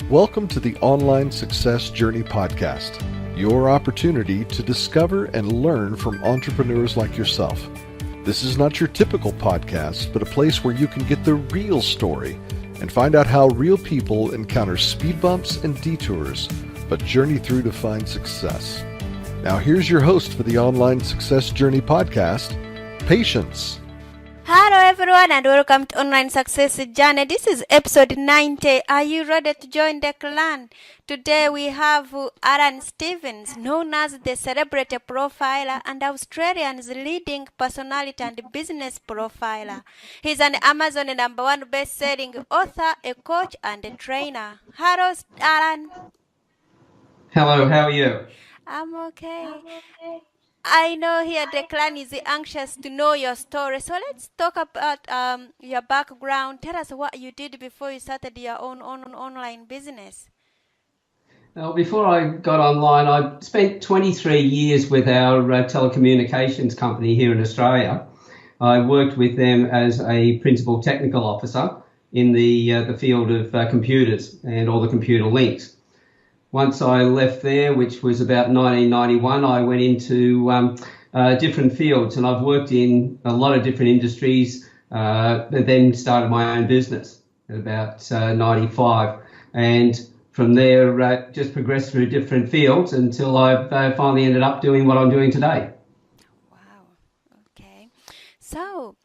Welcome to the Online Success Journey Podcast, your opportunity to discover and learn from entrepreneurs like yourself. This is not your typical podcast, but a place where you can get the real story and find out how real people encounter speed bumps and detours, but journey through to find success. Now here's your host for the Online Success Journey Podcast, Patience. Hello everyone and welcome to Online Success Journey. This is episode 90. Are you ready to join the clan? Today we have Aaron Stevens, known as the Celebrity Profiler and Australia's leading personality and business profiler. He's an Amazon #1 best-selling author, a coach and a trainer. Hello Aaron. Hello, how are you? I'm okay. I know here the clan is anxious to know your story. So let's talk about your background. Tell us what you did before you started your own online business. Before I got online, I spent 23 years with our telecommunications company here in Australia. I worked with them as a principal technical officer in the field of computers and all the computer links. Once I left there, which was about 1991, I went into different fields, and I've worked in a lot of different industries, but then started my own business at about 95. And from there, just progressed through different fields until I've finally ended up doing what I'm doing today. Wow. Okay. So,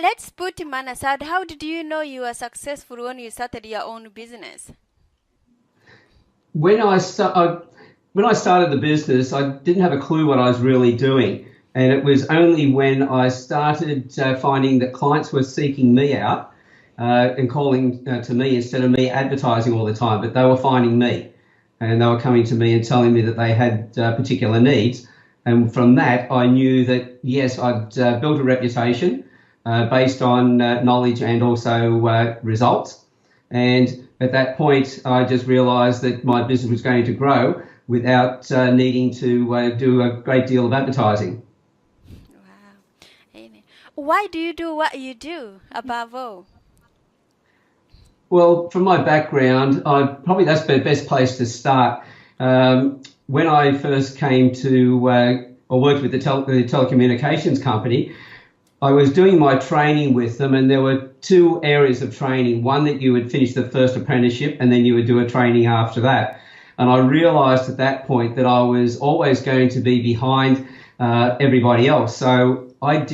let's put him on aside. How did you know you were successful when you started your own business? When I started the business, I didn't have a clue what I was really doing. And it was only when I started finding that clients were seeking me out and calling to me instead of me advertising all the time, but they were finding me. And they were coming to me and telling me that they had particular needs. And from that, I knew that, yes, I'd built a reputation based on knowledge and also results. And at that point, I just realised that my business was going to grow without needing to do a great deal of advertising. Wow. Why do you do what you do, above all? Well, from my background, that's the best place to start. When I first came to or worked with the telecommunications company, I was doing my training with them, and there were two areas of training. One that you would finish the first apprenticeship and then you would do a training after that. And I realised at that point that I was always going to be behind everybody else. So I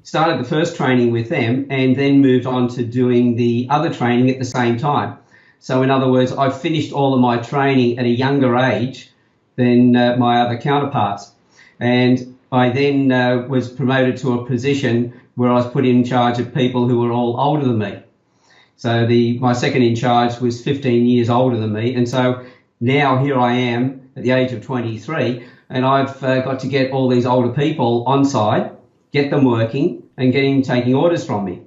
started the first training with them and then moved on to doing the other training at the same time. So in other words, I finished all of my training at a younger age than my other counterparts. And I then was promoted to a position where I was put in charge of people who were all older than me. So my second in charge was 15 years older than me. And so now here I am at the age of 23, and I've got to get all these older people on side, get them working and taking orders from me.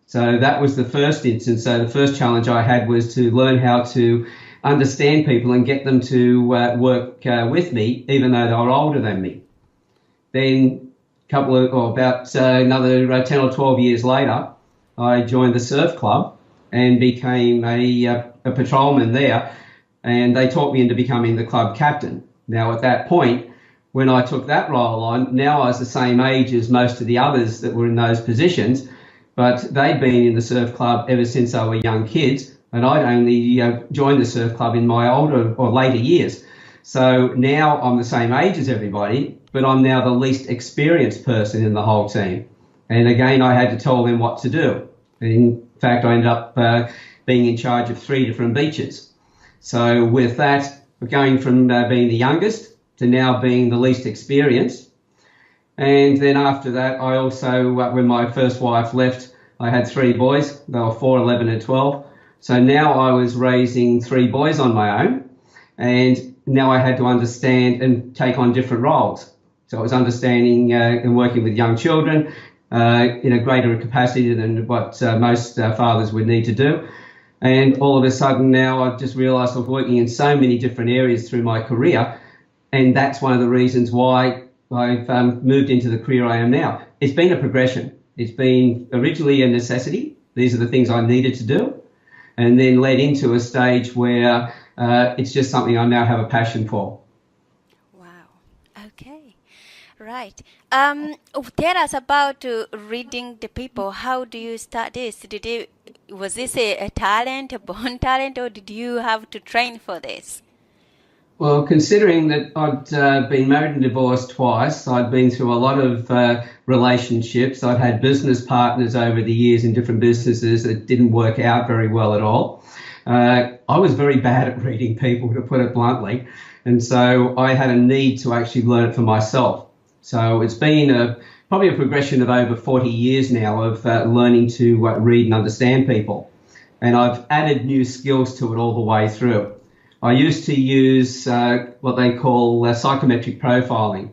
So that was the first instance. So the first challenge I had was to learn how to understand people and get them to work with me, even though they were older than me. Then another 10 or 12 years later, I joined the surf club and became a patrolman there, and they taught me into becoming the club captain. Now at that point, when I took that role on, now I was the same age as most of the others that were in those positions, but they'd been in the surf club ever since they were young kids, and I'd only joined the surf club in my older or later years. So now I'm the same age as everybody, but I'm now the least experienced person in the whole team. And again, I had to tell them what to do. In fact, I ended up being in charge of 3 different beaches. So with that, going from being the youngest to now being the least experienced. And then after that, I also, when my first wife left, I had 3 boys. They were 4, 11 and 12. So now I was raising 3 boys on my own. And now I had to understand and take on different roles. So I was understanding and working with young children in a greater capacity than what most fathers would need to do. And all of a sudden now I've just realised I was working in so many different areas through my career. And that's one of the reasons why I've moved into the career I am now. It's been a progression. It's been originally a necessity. These are the things I needed to do. and then led into a stage where it's just something I now have a passion for. Wow. Okay. Right. Tell us about reading the people. How do you start this? Was this a talent, a born talent, or did you have to train for this? Well, considering that I'd been married and divorced twice, I'd been through a lot of relationships. I'd had business partners over the years in different businesses that didn't work out very well at all. I was very bad at reading people, to put it bluntly, and so I had a need to actually learn it for myself. So it's been probably a progression of over 40 years now of learning to read and understand people. And I've added new skills to it all the way through. I used to use what they call psychometric profiling,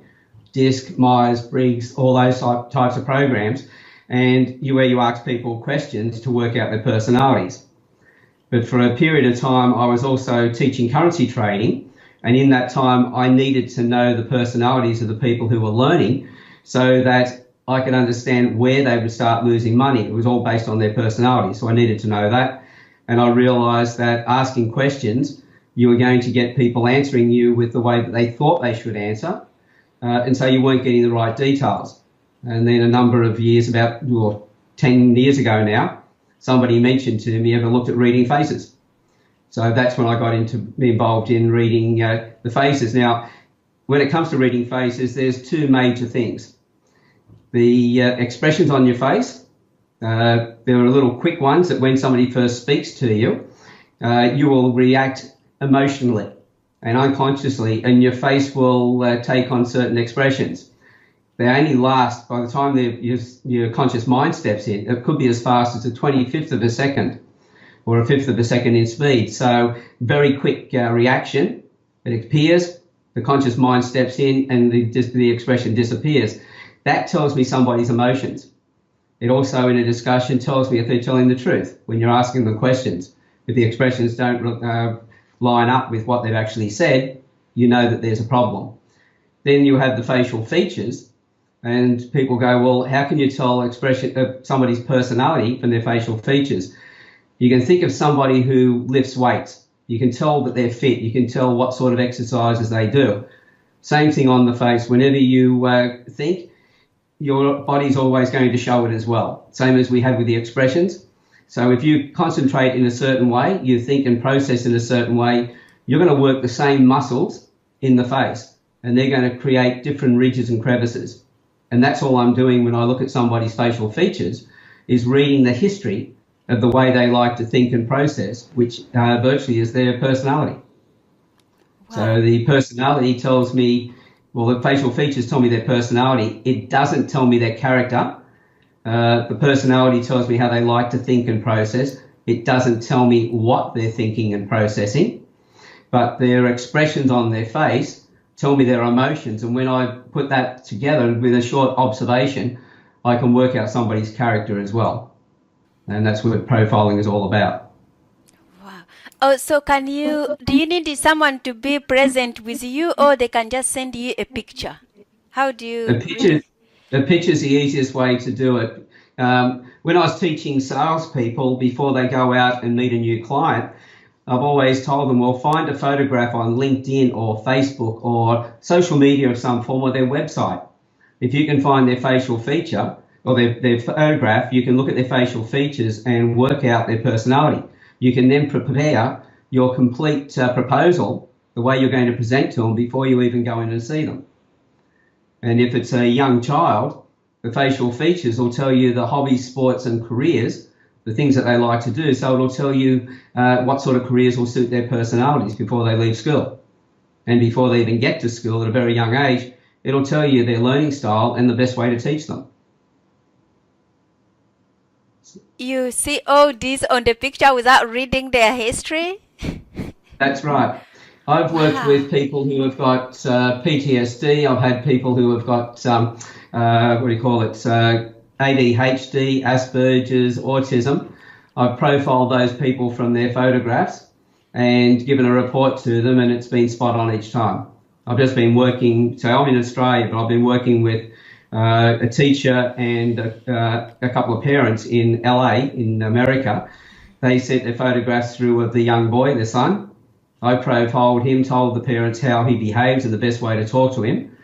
DISC, Myers-Briggs, all those types of programs, and where you ask people questions to work out their personalities. But for a period of time, I was also teaching currency trading, and in that time, I needed to know the personalities of the people who were learning so that I could understand where they would start losing money. It was all based on their personality, so I needed to know that. And I realised that asking questions, you were going to get people answering you with the way that they thought they should answer, and so you weren't getting the right details. And then a number of years, about 10 years ago now, somebody mentioned to me, ever looked at reading faces? So that's when I got involved in reading the faces. Now, when it comes to reading faces, there's two major things. The expressions on your face, there are little quick ones that when somebody first speaks to you, you will react emotionally and unconsciously, and your face will take on certain expressions. They only last, by the time your conscious mind steps in, it could be as fast as a 25th of a second or a fifth of a second in speed. So very quick reaction. It appears, the conscious mind steps in, and the expression disappears. That tells me somebody's emotions. It also, in a discussion, tells me if they're telling the truth when you're asking them questions. If the expressions don't line up with what they've actually said, you know that there's a problem. Then you have the facial features, and people go, well, how can you tell somebody's personality from their facial features? You can think of somebody who lifts weights. You can tell that they're fit. You can tell what sort of exercises they do. Same thing on the face. Whenever you think, your body's always going to show it as well. Same as we had with the expressions. So if you concentrate in a certain way, you think and process in a certain way, you're going to work the same muscles in the face, and they're going to create different ridges and crevices. And that's all I'm doing when I look at somebody's facial features, is reading the history of the way they like to think and process, which virtually is their personality. Wow. So the personality tells me, well, the facial features tell me their personality. It doesn't tell me their character. The personality tells me how they like to think and process. It doesn't tell me what they're thinking and processing, but their expressions on their face tell me their emotions. And when I put that together with a short observation, I can work out somebody's character as well. And that's what profiling is all about. Wow. Oh, so do you need someone to be present with you, or they can just send you a picture? How do you... The picture's the easiest way to do it. When I was teaching salespeople before they go out and meet a new client, I've always told them, well, find a photograph on LinkedIn or Facebook or social media of some form, or their website. If you can find their facial feature or their photograph, you can look at their facial features and work out their personality. You can then prepare your complete proposal, the way you're going to present to them before you even go in and see them. And if it's a young child, the facial features will tell you the hobbies, sports and careers, the things that they like to do. So it'll tell you what sort of careers will suit their personalities before they leave school. And before they even get to school at a very young age, it'll tell you their learning style and the best way to teach them. You see all this on the picture without reading their history? That's right. I've worked with people who have got PTSD. I've had people who have got, ADHD, Asperger's, autism. I've profiled those people from their photographs and given a report to them, and it's been spot on each time. I've just been working, so I'm in Australia, but I've been working with a teacher and a couple of parents in LA, in America. They sent their photographs through of the young boy, their son. I profiled him, told the parents how he behaves and the best way to talk to him.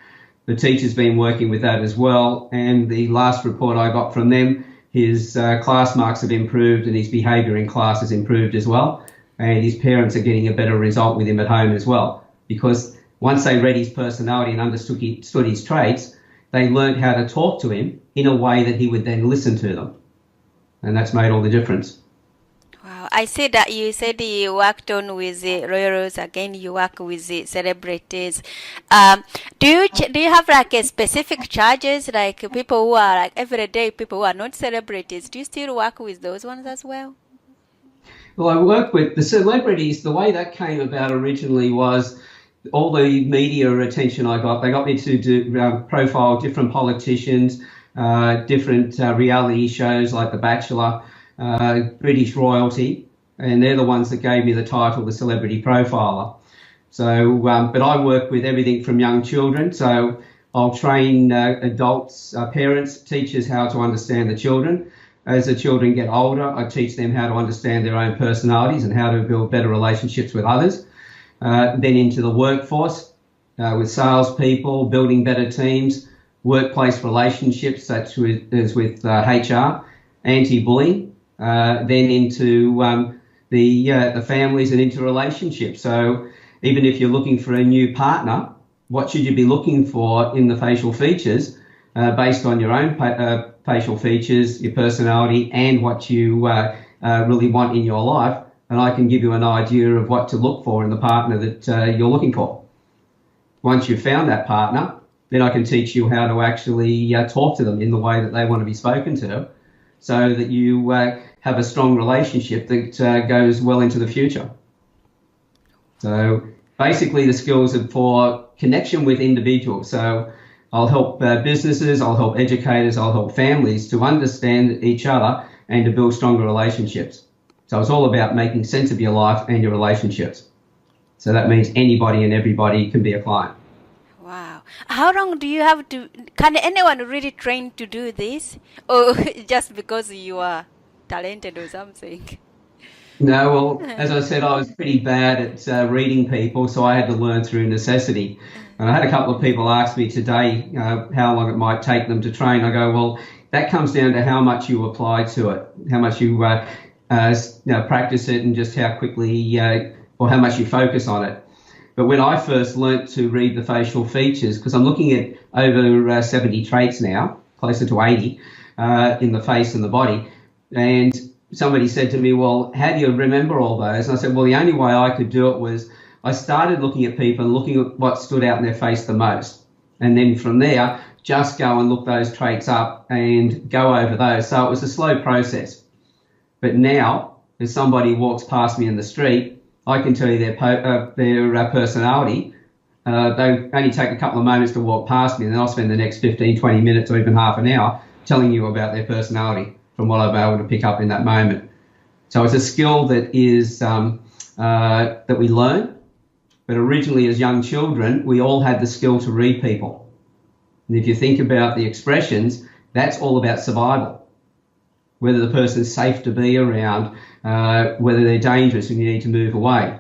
The teacher's been working with that as well, and the last report I got from them, his class marks have improved and his behaviour in class has improved as well, and his parents are getting a better result with him at home as well, because once they read his personality and understood his traits, they learned how to talk to him in a way that he would then listen to them, and that's made all the difference. Wow, I see that you said you worked on with the royals, again you work with the celebrities. Do you have like a specific charges, like people who are like everyday people who are not celebrities? Do you still work with those ones as well? Well, I work with the celebrities. The way that came about originally was all the media attention I got. They got me to do profile different politicians, different reality shows like The Bachelor, British royalty, and they're the ones that gave me the title, the Celebrity Profiler. So, but I work with everything from young children. So I'll train adults, parents, teachers how to understand the children. As the children get older, I teach them how to understand their own personalities and how to build better relationships with others. Then into the workforce, with salespeople, building better teams, workplace relationships, such as with HR, anti-bullying. Then into the families and into relationships. So even if you're looking for a new partner, what should you be looking for in the facial features based on your own facial features, your personality, and what you really want in your life? And I can give you an idea of what to look for in the partner that you're looking for. Once you've found that partner, then I can teach you how to actually talk to them in the way that they want to be spoken to, so that you have a strong relationship that goes well into the future. So basically the skills are for connection with individuals. So I'll help businesses, I'll help educators, I'll help families to understand each other and to build stronger relationships. So it's all about making sense of your life and your relationships. So that means anybody and everybody can be a client. Wow. How long do you have to, can anyone really train to do this? Or just because you are talented or something? No, well, as I said, I was pretty bad at reading people, so I had to learn through necessity. And I had a couple of people ask me today how long it might take them to train. I go, well, that comes down to how much you apply to it, how much you practice it, and just how quickly or how much you focus on it. But when I first learnt to read the facial features, because I'm looking at over 70 traits now, closer to 80 in the face and the body, and somebody said to me, well, how do you remember all those? And I said, well, the only way I could do it was I started looking at people and looking at what stood out in their face the most. And then from there, just go and look those traits up and go over those. So it was a slow process. But now, if somebody walks past me in the street, I can tell you their personality. They only take a couple of moments to walk past me, and then I'll spend the next 15, 20 minutes or even half an hour telling you about their personality from what I've been able to pick up in that moment. So it's a skill that is that we learn, but originally as young children, we all had the skill to read people. And if you think about the expressions, that's all about survival. Whether the person's safe to be around, whether they're dangerous and you need to move away.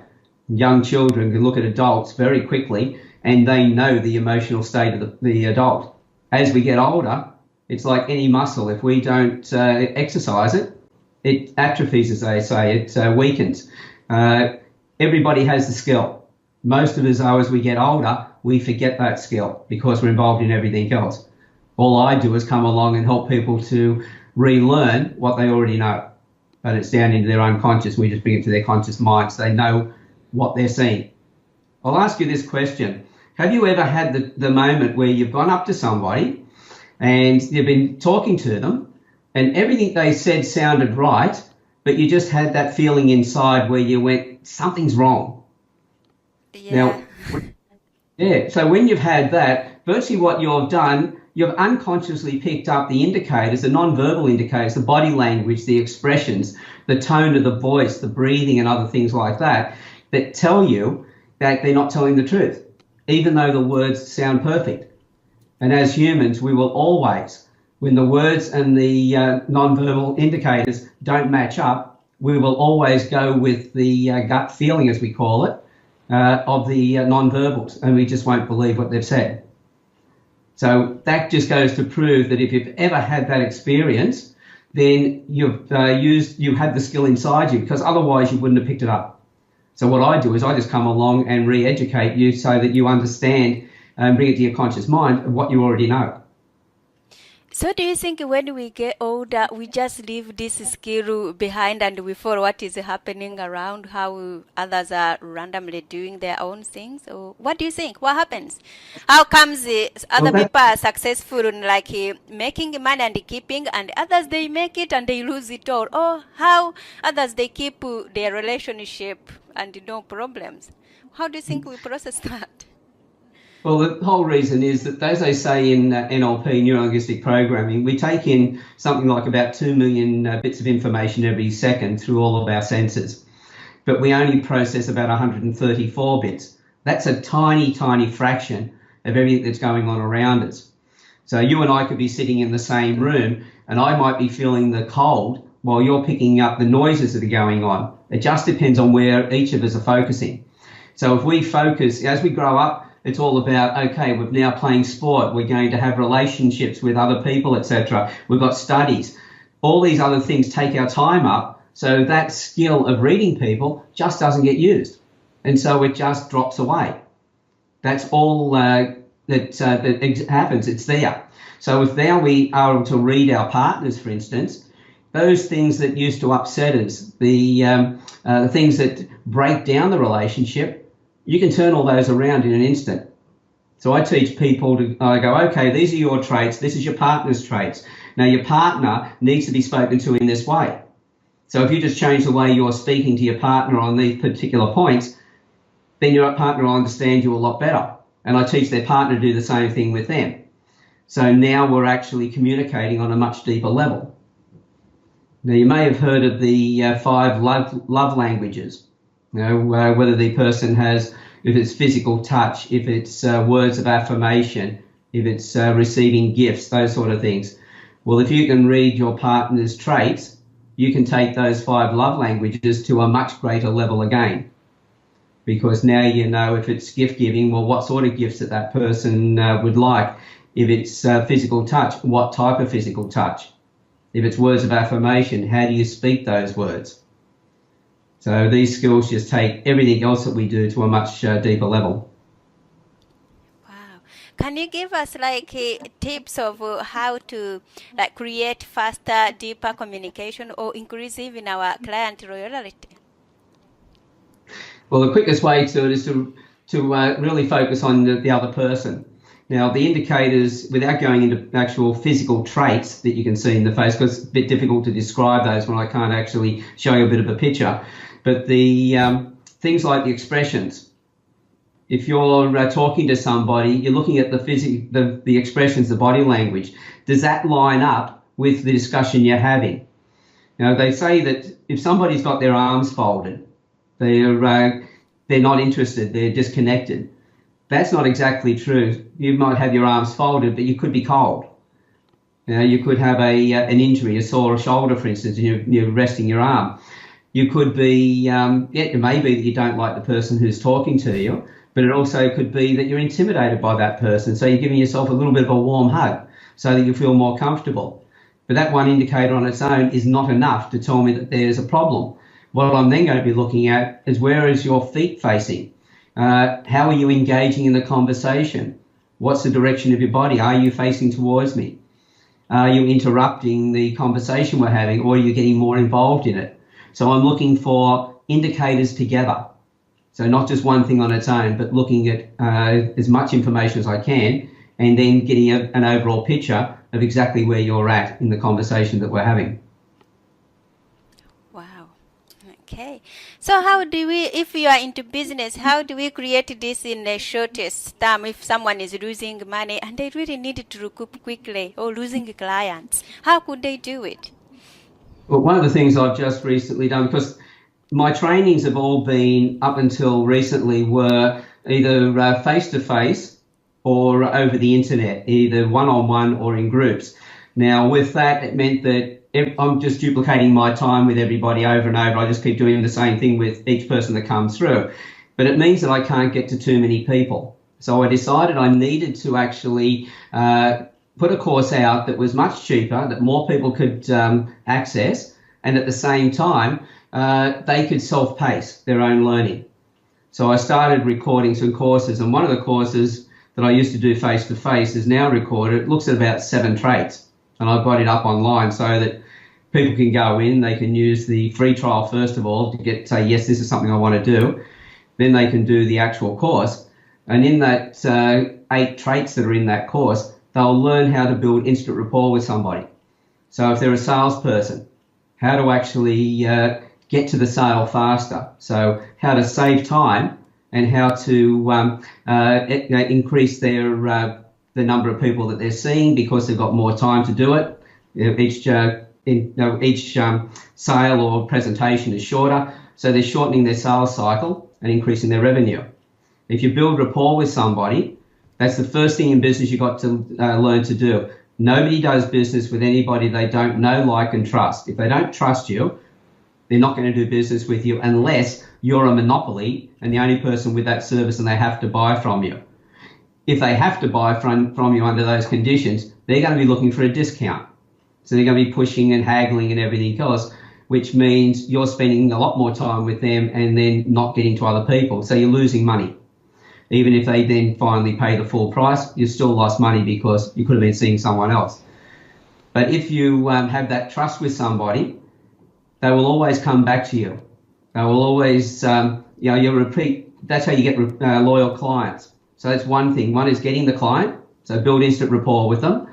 Young children can look at adults very quickly and they know the emotional state of the adult. As we get older, it's like any muscle. If we don't exercise it, it atrophies, as they say, it weakens. Everybody has the skill. Most of us, though, as we get older, we forget that skill because we're involved in everything else. All I do is come along and help people to relearn what they already know. But it's down into their unconscious. We just bring it to their conscious mind so they know what they're seeing. I'll ask you this question. Have you ever had the moment where you've gone up to somebody and you've been talking to them and everything they said sounded right, but you just had that feeling inside where you went, something's wrong? Yeah. Now, so when you've had that, virtually what you've done, you've unconsciously picked up the indicators, the non-verbal indicators, the body language, the expressions, the tone of the voice, the breathing and other things like that, that tell you that they're not telling the truth, even though the words sound perfect. And as humans, we will always, when the words and the non-verbal indicators don't match up, we will always go with the gut feeling, as we call it, of the non-verbals, and we just won't believe what they've said. So that just goes to prove that if you've ever had that experience, then you had the skill inside you, because otherwise you wouldn't have picked it up. So what I do is I just come along and re-educate you so that you understand and bring it to your conscious mind of what you already know. So do you think when we get older, we just leave this skill behind and we follow what is happening around, how others are randomly doing their own things? Or what do you think? What happens? How comes other people are successful in making money and keeping, and others they make it and they lose it all? Or how others they keep their relationship and no problems? How do you think we process that? Well, the whole reason is that, as they say in NLP, neuro-linguistic programming, we take in something like about 2 million bits of information every second through all of our senses, but we only process about 134 bits. That's a tiny, tiny fraction of everything that's going on around us. So you and I could be sitting in the same room, and I might be feeling the cold while you're picking up the noises that are going on. It just depends on where each of us are focusing. So if we focus, as we grow up, it's all about, okay, we're now playing sport, we're going to have relationships with other people, etc. We've got studies. All these other things take our time up, so that skill of reading people just doesn't get used. And so it just drops away. That's all that happens. It's there. So if now we are able to read our partners, for instance, those things that used to upset us, the things that break down the relationship, you can turn all those around in an instant. So I teach people I go, okay, these are your traits, this is your partner's traits. Now your partner needs to be spoken to in this way. So if you just change the way you're speaking to your partner on these particular points, then your partner will understand you a lot better. And I teach their partner to do the same thing with them. So now we're actually communicating on a much deeper level. Now you may have heard of the 5 love languages. You know, whether the person has, if it's physical touch, if it's words of affirmation, if it's receiving gifts, those sort of things. Well, if you can read your partner's traits, you can take those 5 love languages to a much greater level again. Because now you know if it's gift giving, well, what sort of gifts that person would like. If it's physical touch, what type of physical touch? If it's words of affirmation, how do you speak those words? So these skills just take everything else that we do to a much deeper level. Wow. Can you give us tips of how to create faster, deeper communication or increase even our client loyalty? Well, the quickest way to it is to really focus on the other person. Now, the indicators, without going into actual physical traits that you can see in the face, because it's a bit difficult to describe those when I can't actually show you a bit of a picture, but the things like the expressions. If you're talking to somebody, you're looking at the expressions, the body language. Does that line up with the discussion you're having? Now, they say that if somebody's got their arms folded, they're not interested, they're disconnected. That's not exactly true. You might have your arms folded, but you could be cold. You could have an injury, a sore shoulder, for instance, and you're resting your arm. You could be, it may be that you don't like the person who's talking to you, but it also could be that you're intimidated by that person. So you're giving yourself a little bit of a warm hug so that you feel more comfortable. But that one indicator on its own is not enough to tell me that there's a problem. What I'm then going to be looking at is, where is your feet facing? How are you engaging in the conversation? What's the direction of your body? Are you facing towards me? Are you interrupting the conversation we're having, or are you getting more involved in it? So I'm looking for indicators together. So not just one thing on its own, but looking at as much information as I can, and then getting an overall picture of exactly where you're at in the conversation that we're having. Wow. Okay. So how do we, if you are into business, how do we create this in the shortest time if someone is losing money and they really need to recoup quickly, or losing clients? How could they do it? Well, one of the things I've just recently done, because my trainings have all been, up until recently, were either face-to-face or over the internet, either one-on-one or in groups. Now, with that, it meant that I'm just duplicating my time with everybody over and over. I just keep doing the same thing with each person that comes through. But it means that I can't get to too many people. So I decided I needed to actually put a course out that was much cheaper, that more people could access, and at the same time, they could self-pace their own learning. So I started recording some courses, and one of the courses that I used to do face-to-face is now recorded. It looks at about 7 traits, and I've got it up online so that people can go in, they can use the free trial first of all to say, yes, this is something I want to do. Then they can do the actual course. And in that 8 traits that are in that course, they'll learn how to build instant rapport with somebody. So if they're a salesperson, how to actually get to the sale faster. So how to save time and how to increase their the number of people that they're seeing because they've got more time to do it. Each sale or presentation is shorter, so they're shortening their sales cycle and increasing their revenue. If you build rapport with somebody, that's the first thing in business you've got to learn to do. Nobody does business with anybody they don't know, like, and trust. If they don't trust you, they're not going to do business with you unless you're a monopoly and the only person with that service and they have to buy from you. If they have to buy from you under those conditions, they're going to be looking for a discount. So they're going to be pushing and haggling and everything else, which means you're spending a lot more time with them and then not getting to other people. So you're losing money. Even if they then finally pay the full price, you still lost money because you could have been seeing someone else. But if you have that trust with somebody, they will always come back to you. They will always, you'll repeat. That's how you get loyal clients. So that's one thing. One is getting the client. So build instant rapport with them,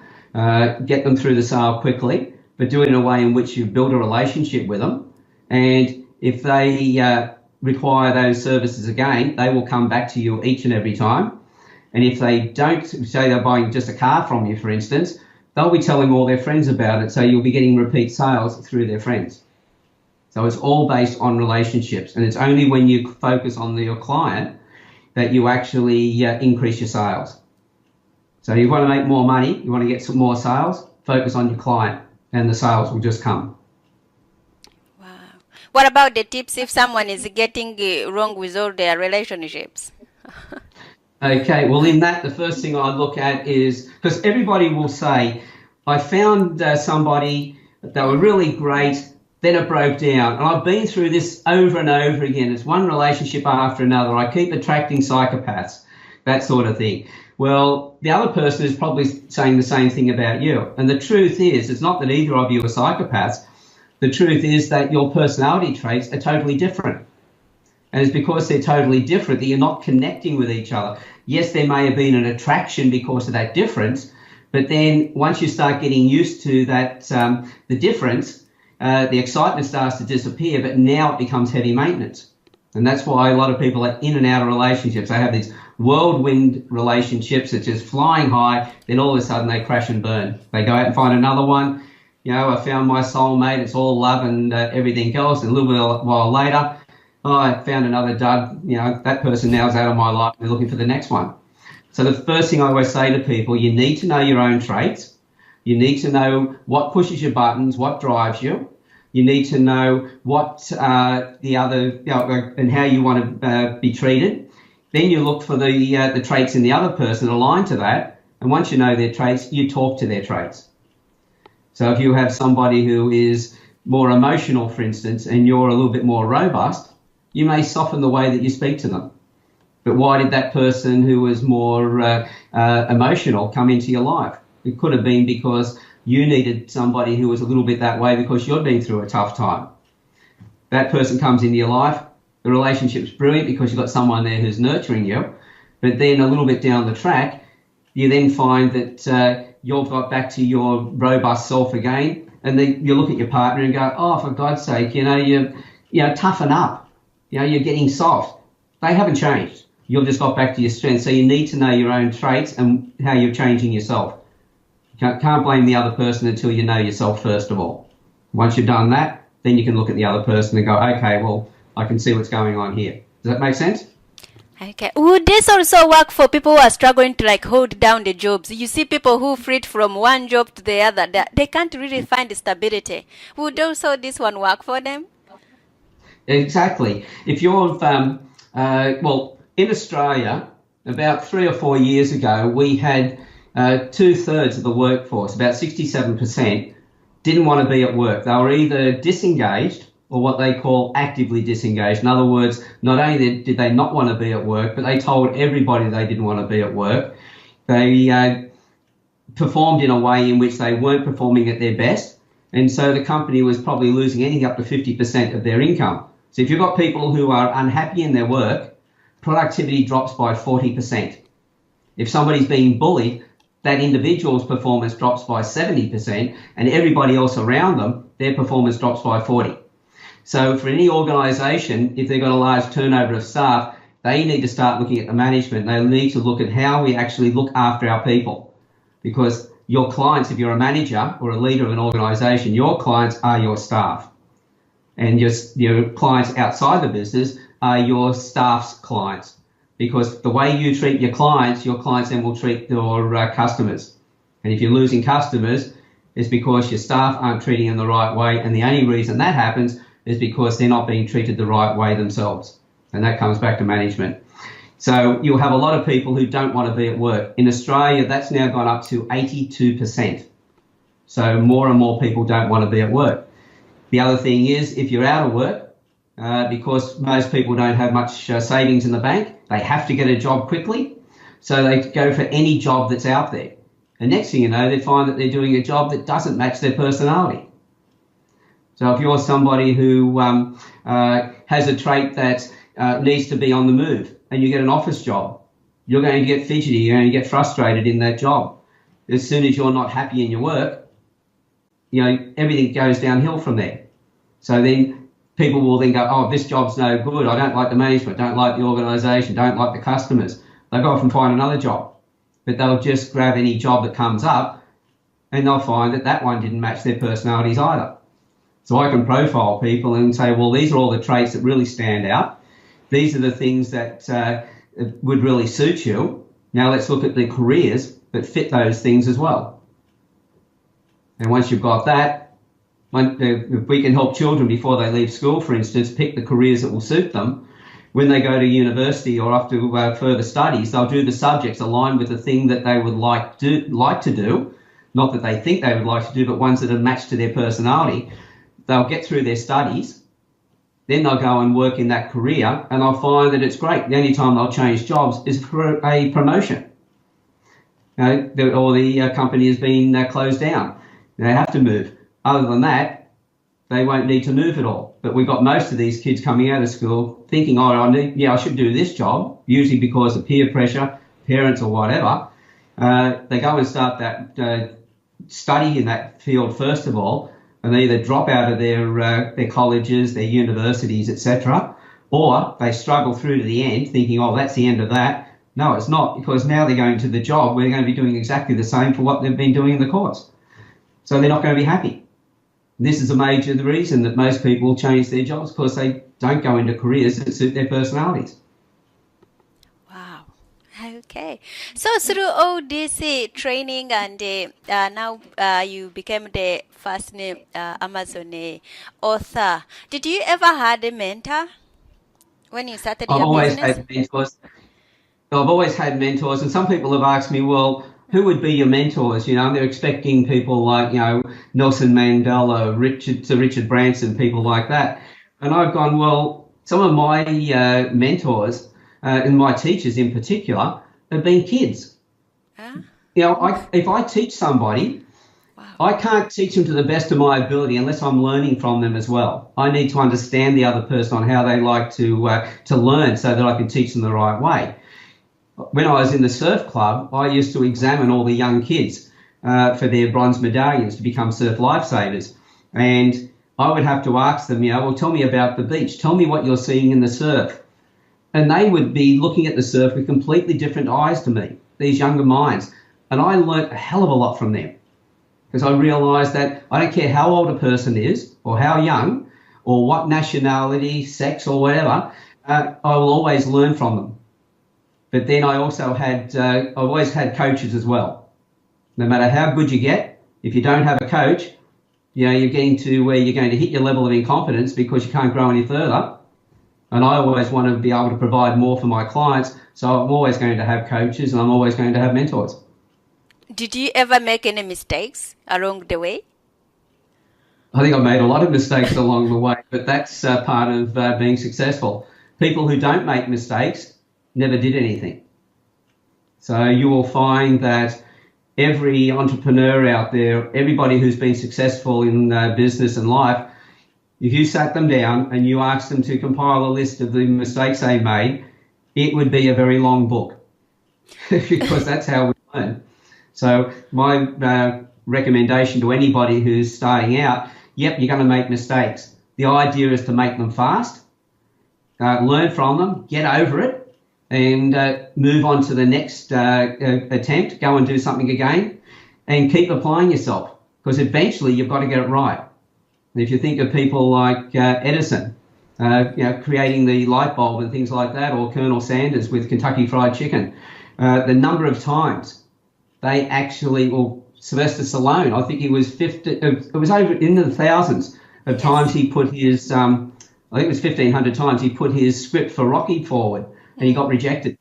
get them through the sale quickly, but do it in a way in which you build a relationship with them. And if they require those services again, they will come back to you each and every time. And if they don't, say they're buying just a car from you, for instance, they'll be telling all their friends about it. So you'll be getting repeat sales through their friends. So it's all based on relationships. And it's only when you focus on your client that you actually increase your sales. So you want to make more money, you want to get some more sales, focus on your client and the sales will just come. What about the tips if someone is getting wrong with all their relationships? Okay, well, in that, the first thing I look at is, because everybody will say, I found somebody, they were really great, then it broke down. And I've been through this over and over again. It's one relationship after another. I keep attracting psychopaths, that sort of thing. Well, the other person is probably saying the same thing about you. And the truth is, it's not that either of you are psychopaths. The truth is that your personality traits are totally different. And it's because they're totally different that you're not connecting with each other. Yes, there may have been an attraction because of that difference, but then once you start getting used to that, the difference, the excitement starts to disappear, but now it becomes heavy maintenance. And that's why a lot of people are in and out of relationships. They have these whirlwind relationships that just flying high, then all of a sudden they crash and burn. They go out and find another one. You know, I found my soulmate, it's all love and everything else. And a little bit while later, I found another dud. You know, that person now is out of my life. We're looking for the next one. So the first thing I always say to people, you need to know your own traits. You need to know what pushes your buttons, what drives you. You need to know what the other, and how you want to be treated. Then you look for the traits in the other person aligned to that. And once you know their traits, you talk to their traits. So if you have somebody who is more emotional, for instance, and you're a little bit more robust, you may soften the way that you speak to them. But why did that person who was more emotional come into your life? It could have been because you needed somebody who was a little bit that way because you'd been through a tough time. That person comes into your life, the relationship's brilliant because you've got someone there who's nurturing you, but then a little bit down the track, you then find that you've got back to your robust self again, and then you look at your partner and go, oh, for God's sake, you toughen up. You're getting soft. They haven't changed. You've just got back to your strength. So you need to know your own traits and how you're changing yourself. You can't blame the other person until you know yourself first of all. Once you've done that, then you can look at the other person and go, okay, well, I can see what's going on here. Does that make sense? Okay. Would this also work for people who are struggling to like hold down the jobs? You see people who flit from one job to the other. They can't really find stability. Would also this one work for them? Exactly. If you're, well, in Australia, about 3 or 4 years ago, we had 2/3 of the workforce, about 67%, didn't want to be at work. They were either disengaged or what they call actively disengaged. In other words, not only did they not want to be at work, but they told everybody they didn't want to be at work. They performed in a way in which they weren't performing at their best, and so the company was probably losing anything up to 50% of their income. So if you've got people who are unhappy in their work, productivity drops by 40%. If somebody's being bullied, that individual's performance drops by 70%, and everybody else around them, their performance drops by 40%. So for any organisation, if they've got a large turnover of staff, they need to start looking at the management. They need to look at how we actually look after our people. Because your clients, if you're a manager or a leader of an organisation, your clients are your staff. And your clients outside the business are your staff's clients. Because the way you treat your clients then will treat your customers. And if you're losing customers, it's because your staff aren't treating them the right way. And the only reason that happens is because they're not being treated the right way themselves. And that comes back to management. So you'll have a lot of people who don't want to be at work. In Australia, that's now gone up to 82%. So more and more people don't want to be at work. The other thing is, if you're out of work, because most people don't have much savings in the bank, they have to get a job quickly. So they go for any job that's out there. And next thing you know, they find that they're doing a job that doesn't match their personality. So if you're somebody who has a trait that needs to be on the move and you get an office job, you're going to get fidgety, you're going to get frustrated in that job. As soon as you're not happy in your work, everything goes downhill from there. So then people will then go, oh, this job's no good. I don't like the management, don't like the organisation, don't like the customers. They'll go off and find another job. But they'll just grab any job that comes up and they'll find that that one didn't match their personalities either. So I can profile people and say, well, these are all the traits that really stand out. These are the things that would really suit you. Now let's look at the careers that fit those things as well. And once you've got that, if we can help children before they leave school, for instance, pick the careers that will suit them, when they go to university or up to further studies, they'll do the subjects aligned with the thing that they would like to do, not that they think they would like to do, but ones that are matched to their personality. They'll get through their studies, then they'll go and work in that career, and they'll find that it's great. The only time they'll change jobs is for a promotion, or the company has been closed down. They have to move. Other than that, they won't need to move at all. But we've got most of these kids coming out of school thinking, I should do this job, usually because of peer pressure, parents or whatever. They go and start that study in that field first of all, and they either drop out of their colleges, their universities, etc., or they struggle through to the end thinking, oh, that's the end of that. No, it's not, because now they're going to the job where they're going to be doing exactly the same for what they've been doing in the course. So they're not going to be happy. This is the reason that most people change their jobs, because they don't go into careers that suit their personalities. Wow. Okay. So through all this training and now you became the first Amazon author. Did you ever had a mentor when you started your business? I've always had mentors, and some people have asked me, well, who would be your mentors? They're expecting people like, Nelson Mandela, Richard Branson, people like that. And I've gone, well, some of my mentors and my teachers in particular have been kids. If I teach somebody, wow, I can't teach them to the best of my ability unless I'm learning from them as well. I need to understand the other person on how they like to learn so that I can teach them the right way. When I was in the surf club, I used to examine all the young kids for their bronze medallions to become surf lifesavers. And I would have to ask them, well, tell me about the beach. Tell me what you're seeing in the surf. And they would be looking at the surf with completely different eyes to me, these younger minds. And I learnt a hell of a lot from them, because I realised that I don't care how old a person is or how young or what nationality, sex or whatever, I will always learn from them. But then I also had, I've always had coaches as well. No matter how good you get, if you don't have a coach, you're getting to where you're going to hit your level of incompetence because you can't grow any further. And I always want to be able to provide more for my clients. So I'm always going to have coaches and I'm always going to have mentors. Did you ever make any mistakes along the way? I think I've made a lot of mistakes along the way, but that's part of being successful. People who don't make mistakes never did anything. So you will find that every entrepreneur out there, everybody who's been successful in business and life, if you sat them down and you asked them to compile a list of the mistakes they made, it would be a very long book because that's how we learn. So my recommendation to anybody who's starting out, yep, you're going to make mistakes. The idea is to make them fast, learn from them, get over it, and move on to the next attempt, go and do something again, and keep applying yourself because eventually you've got to get it right. And if you think of people like Edison, creating the light bulb and things like that, or Colonel Sanders with Kentucky Fried Chicken, the number of times they actually, or Sylvester Stallone, I think it was over in the thousands of times he put his, I think it was 1,500 times he put his script for Rocky forward and he got rejected.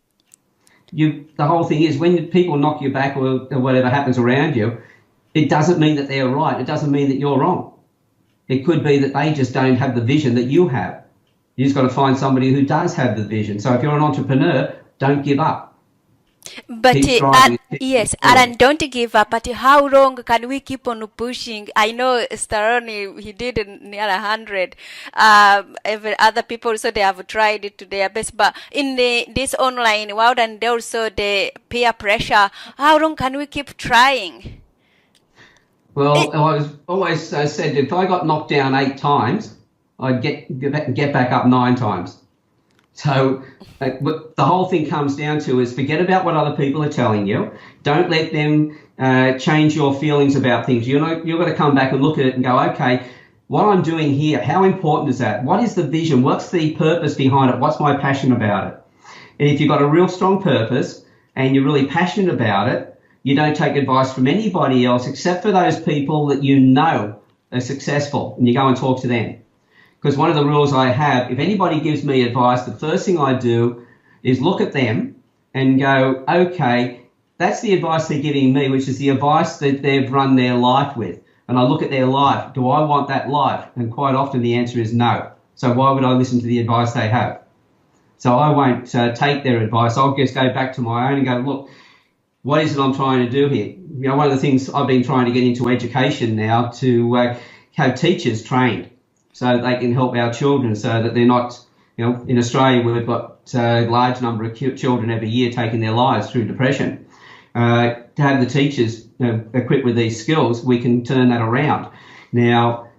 The whole thing is when people knock you back or whatever happens around you, it doesn't mean that they're right. It doesn't mean that you're wrong. It could be that they just don't have the vision that you have. You just got to find somebody who does have the vision. So if you're an entrepreneur, don't give up. But yes, Aaron, don't give up. But how long can we keep on pushing? I know Stallone, he did near 100. Other people, so they have tried it to their best. But in this online world and also the peer pressure, how long can we keep trying? Well, I was always said if I got knocked down 8 times, I'd get back up 9 times. So what the whole thing comes down to is forget about what other people are telling you. Don't let them change your feelings about things. You've got to come back and look at it and go, okay, what I'm doing here, how important is that? What is the vision? What's the purpose behind it? What's my passion about it? And if you've got a real strong purpose and you're really passionate about it, you don't take advice from anybody else except for those people that you know are successful, and you go and talk to them. Because one of the rules I have, if anybody gives me advice, the first thing I do is look at them and go, okay, that's the advice they're giving me, which is the advice that they've run their life with. And I look at their life. Do I want that life? And quite often the answer is no. So why would I listen to the advice they have? So I won't take their advice. I'll just go back to my own and go, look, what is it I'm trying to do here? One of the things I've been trying to get into education now to have teachers trained, so they can help our children so that they're not, in Australia we've got a large number of children every year taking their lives through depression. To have the teachers equipped with these skills, we can turn that around. Now,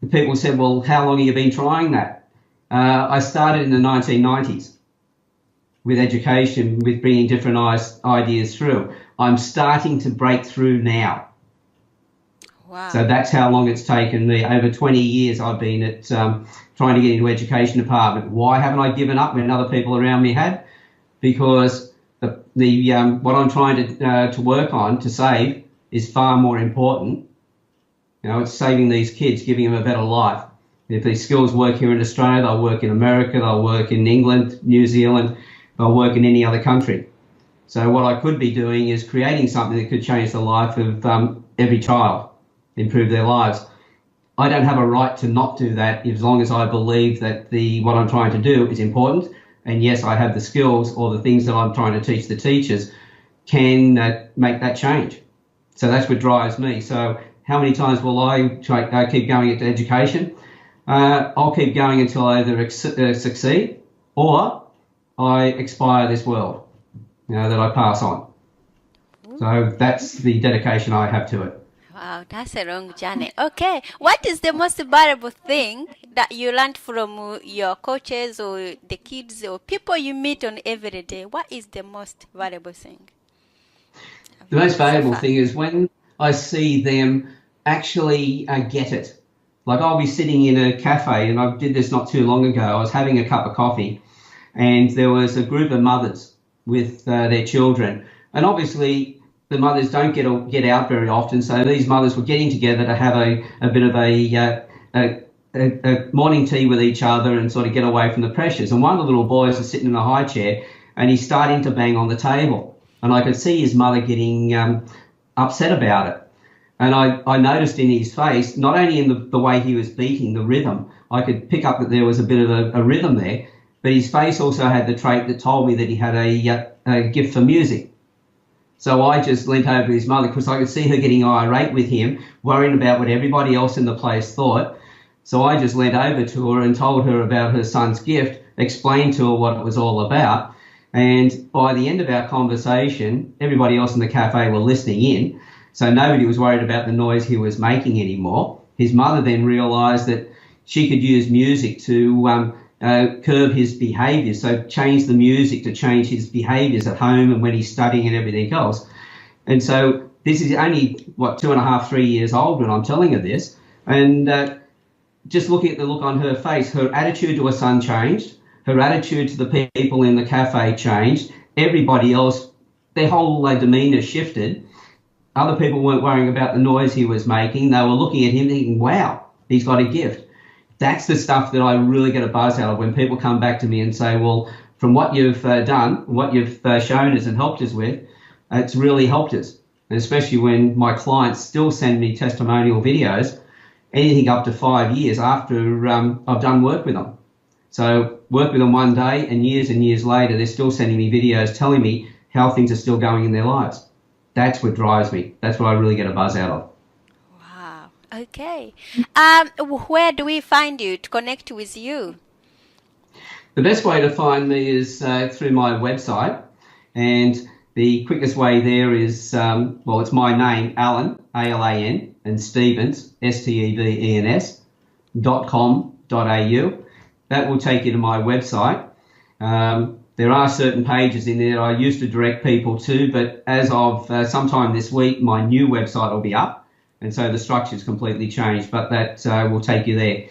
the people said, well, how long have you been trying that? I started in the 1990s with education, with bringing different ideas through. I'm starting to break through now. Wow. So that's how long it's taken me. Over 20 years I've been at trying to get into education department. Why haven't I given up when other people around me had? Because what I'm trying to work on to save is far more important. It's saving these kids, giving them a better life. If these skills work here in Australia, they'll work in America, they'll work in England, New Zealand, they'll work in any other country. So what I could be doing is creating something that could change the life of every child, improve their lives. I don't have a right to not do that as long as I believe that what I'm trying to do is important. And yes, I have the skills or the things that I'm trying to teach the teachers can make that change. So that's what drives me. So how many times will I keep going into education? I'll keep going until I either succeed or I expire this world, that I pass on. So that's the dedication I have to it. Wow, that's a long journey. Okay, what is the most valuable thing that you learned from your coaches or the kids or people you meet on every day? What is the most valuable thing? The most valuable thing is when I see them actually get it. Like I'll be sitting in a cafe, and I did this not too long ago. I was having a cup of coffee, and there was a group of mothers, with their children. And obviously, the mothers don't get out very often, so these mothers were getting together to have a bit of a morning tea with each other and sort of get away from the pressures. And one of the little boys is sitting in a high chair, and he's starting to bang on the table. And I could see his mother getting upset about it. And I noticed in his face, not only in the way he was beating the rhythm, I could pick up that there was a bit of a rhythm there, but his face also had the trait that told me that he had a gift for music. So I just leant over to his mother because I could see her getting irate with him, worrying about what everybody else in the place thought. So I just leant over to her and told her about her son's gift, explained to her what it was all about. And by the end of our conversation, everybody else in the cafe were listening in. So nobody was worried about the noise he was making anymore. His mother then realised that she could use music to curb his behaviours, so change the music to change his behaviours at home and when he's studying and everything else. And so this is only, 2.5, 3 years old when I'm telling her this. And just looking at the look on her face, her attitude to her son changed. Her attitude to the people in the cafe changed. Everybody else, their whole demeanour shifted. Other people weren't worrying about the noise he was making. They were looking at him thinking, wow, he's got a gift. That's the stuff that I really get a buzz out of when people come back to me and say, well, from what you've done, what you've shown us and helped us with, it's really helped us. And especially when my clients still send me testimonial videos, anything up to 5 years after I've done work with them. So work with them one day and years later, they're still sending me videos telling me how things are still going in their lives. That's what drives me. That's what I really get a buzz out of. Wow. Okay. Where do we find you to connect with you? The best way to find me is through my website. And the quickest way there is, it's my name, Alan, A-L-A-N, and Stevens, S-T-E-V-E-N-S, .com.au. That will take you to my website. There are certain pages in there I used to direct people to, but as of sometime this week, my new website will be up. And so the structure's completely changed, but that will take you there.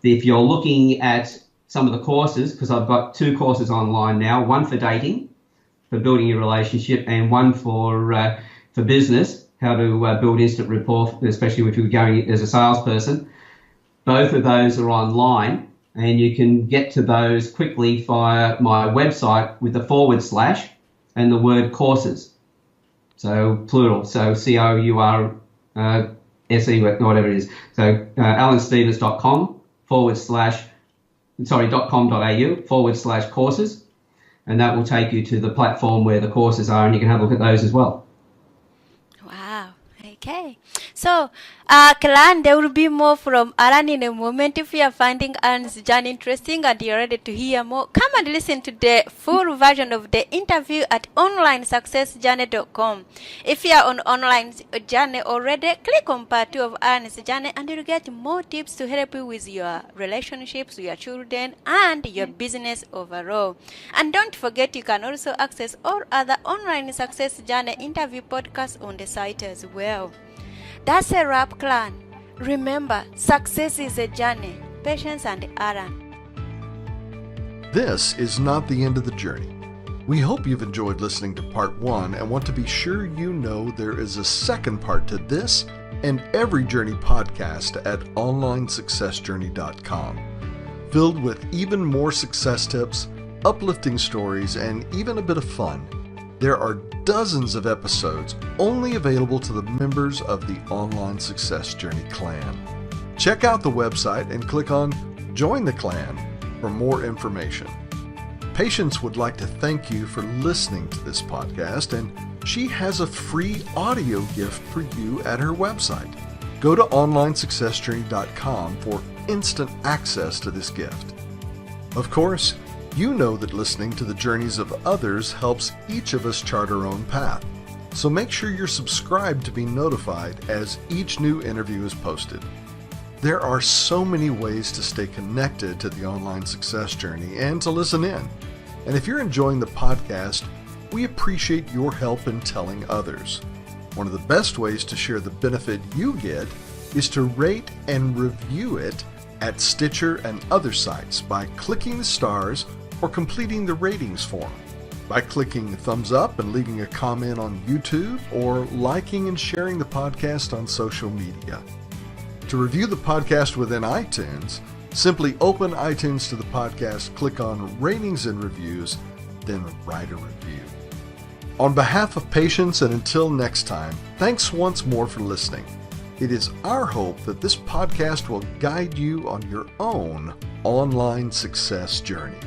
If you're looking at some of the courses, because I've got 2 courses online now, one for dating, for building your relationship, and one for business, how to build instant rapport, especially if you're going as a salesperson. Both of those are online, and you can get to those quickly via my website with the / and the word courses. So plural, so COURSE, whatever it is. So alanstevens.com .com.au / courses. And that will take you to the platform where the courses are, and you can have a look at those as well. Wow. Okay. So, Clan, there will be more from Alan in a moment. If you are finding Alan's journey interesting and you're ready to hear more, come and listen to the full version of the interview at onlinesuccessjourney.com. If you are on online journey already, click on part 2 of Alan's journey and you'll get more tips to help you with your relationships, your children, and your business overall. And don't forget, you can also access all other online success journey interview podcasts on the site as well. That's a wrap, Clan. Remember, success is a journey. Patience and Alan. This is not the end of the journey. We hope you've enjoyed listening to part 1 and want to be sure you know there is a second part to this and every journey podcast at onlinesuccessjourney.com, filled with even more success tips, uplifting stories, and even a bit of fun. There are dozens of episodes only available to the members of the Online Success Journey clan. Check out the website and click on Join the Clan for more information. Patience would like to thank you for listening to this podcast, and she has a free audio gift for you at her website. Go to onlinesuccessjourney.com for instant access to this gift. Of course, you know that listening to the journeys of others helps each of us chart our own path. So make sure you're subscribed to be notified as each new interview is posted. There are so many ways to stay connected to the online success journey and to listen in. And if you're enjoying the podcast, we appreciate your help in telling others. One of the best ways to share the benefit you get is to rate and review it at Stitcher and other sites by clicking the stars or completing the ratings form. by clicking thumbs up and leaving a comment on YouTube or liking and sharing the podcast on social media. To review the podcast within iTunes, simply open iTunes to the podcast, click on Ratings and Reviews, then write a review. On behalf of Patience and until next time, thanks once more for listening. It is our hope that this podcast will guide you on your own online success journey.